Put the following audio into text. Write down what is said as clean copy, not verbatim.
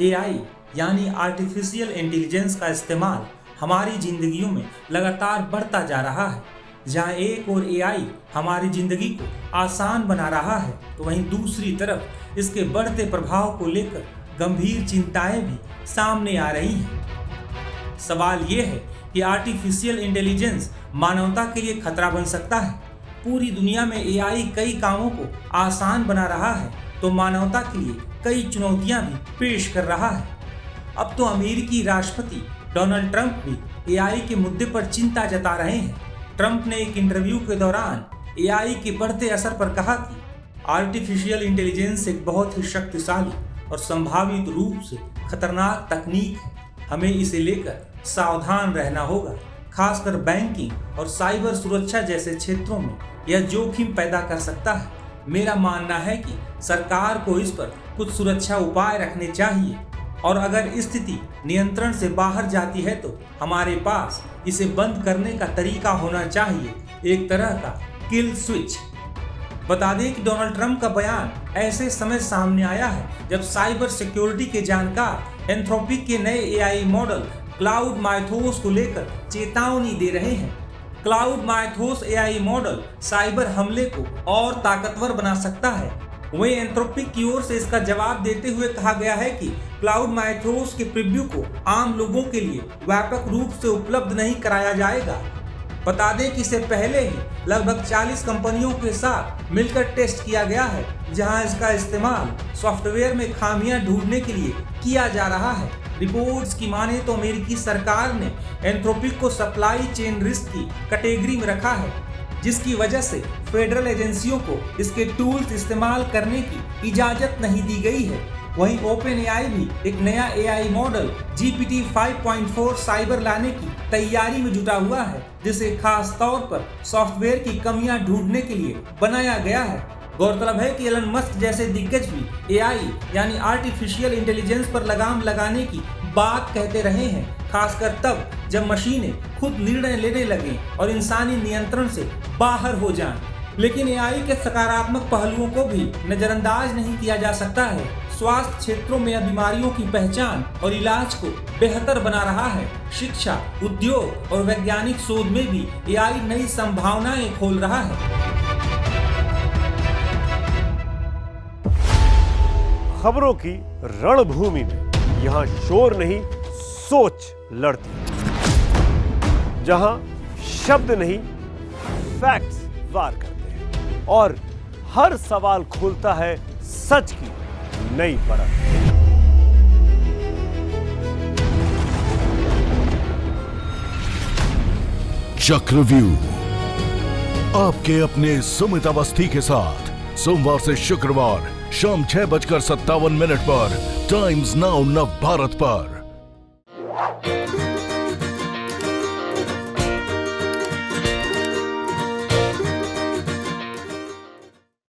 AI यानी artificial intelligence का इस्तेमाल हमारी जिंदगियों में लगातार बढ़ता जा रहा है। जहां एक और एआई हमारी जिंदगी को आसान बना रहा है, तो वहीं दूसरी तरफ इसके बढ़ते प्रभाव को लेकर गंभीर चिंताएं भी सामने आ रही हैं। सवाल ये है कि आर्टिफिशियल इंटेलिजेंस मानवता के लिए खतरा बन सकता है। पूरी दुनिया में एआई कई कामों को आसान बना रहा है, तो मानवता के लिए कई चुनौतियां भी पेश कर रहा है। अब तो अमेरिकी राष्ट्रपति डोनाल्ड ट्रंप भी एआई के मुद्दे पर चिंता जता रहे हैं। ट्रंप ने एक इंटरव्यू के दौरान एआई के बढ़ते असर पर कहा कि आर्टिफिशियल इंटेलिजेंस एक बहुत ही शक्तिशाली और संभावित रूप से खतरनाक तकनीक है। हमें इसे लेकर सावधान रहना होगा। खासकर बैंकिंग और साइबर सुरक्षा जैसे क्षेत्रों में यह जोखिम पैदा कर सकता है। मेरा मानना है कि सरकार को इस पर कुछ सुरक्षा उपाय रखने चाहिए, और अगर स्थिति नियंत्रण से बाहर जाती है तो हमारे पास इसे बंद करने का तरीका होना चाहिए, एक तरह का किल स्विच। बता दें कि डोनाल्ड ट्रंप का बयान ऐसे समय सामने आया है जब साइबर सिक्योरिटी के जानकार एंथ्रोपिक के नए एआई मॉडल क्लाउड माइथोस को लेकर चेतावनी दे रहे हैं। Cloud Mythos AI model cyber हमले को और ताकतवर बना सकता है। वहीं एंथ्रोपिक की ओर से इसका जवाब देते हुए कहा गया है कि क्लाउड माइथोस के प्रीव्यू को आम लोगों के लिए व्यापक रूप से उपलब्ध नहीं कराया जाएगा। बता दें कि इससे पहले ही लगभग 40 कंपनियों के साथ मिलकर टेस्ट किया गया है, जहां इसका इस्तेमाल सॉफ्टवेयर में खामियां ढूंढने के लिए किया जा रहा है। रिपोर्ट्स की माने तो अमेरिकी सरकार ने एंथ्रोपिक को सप्लाई चेन रिस्क की कैटेगरी में रखा है, जिसकी वजह से फेडरल एजेंसियों को इसके टूल्स इस्तेमाल करने की इजाजत नहीं दी गई है। वहीं ओपन एआई भी एक नया एआई मॉडल GPT 5.4 साइबर लाने की तैयारी में जुटा हुआ है, जिसे खास तौर पर सॉफ्टवेयर की कमियां ढूंढने के लिए बनाया गया है। गौरतलब है कि एलन मस्क जैसे दिग्गज भी एआई यानी आर्टिफिशियल इंटेलिजेंस पर लगाम लगाने की बात कहते रहे हैं, खासकर तब जब मशीनें खुद निर्णय लेने लगें और इंसानी नियंत्रण से बाहर हो जाएं। लेकिन एआई के सकारात्मक पहलुओं को भी नजरअंदाज नहीं किया जा सकता है। स्वास्थ्य क्षेत्रों में यह बीमारियों की पहचान और इलाज को बेहतर बना रहा है। शिक्षा, उद्योग और वैज्ञानिक शोध में भी एआई नई संभावनाएं खोल रहा है। खबरों की रणभूमि में यहाँ शोर नहीं, सोच लड़ती है। जहां शब्द नहीं, फैक्ट्स वार करते हैं और हर सवाल खोलता है सच की नई परत। चक्रव्यूह आपके अपने सुमित अवस्थी के साथ सोमवार से शुक्रवार शाम 6:57 पर टाइम्स नाउ नव भारत पर।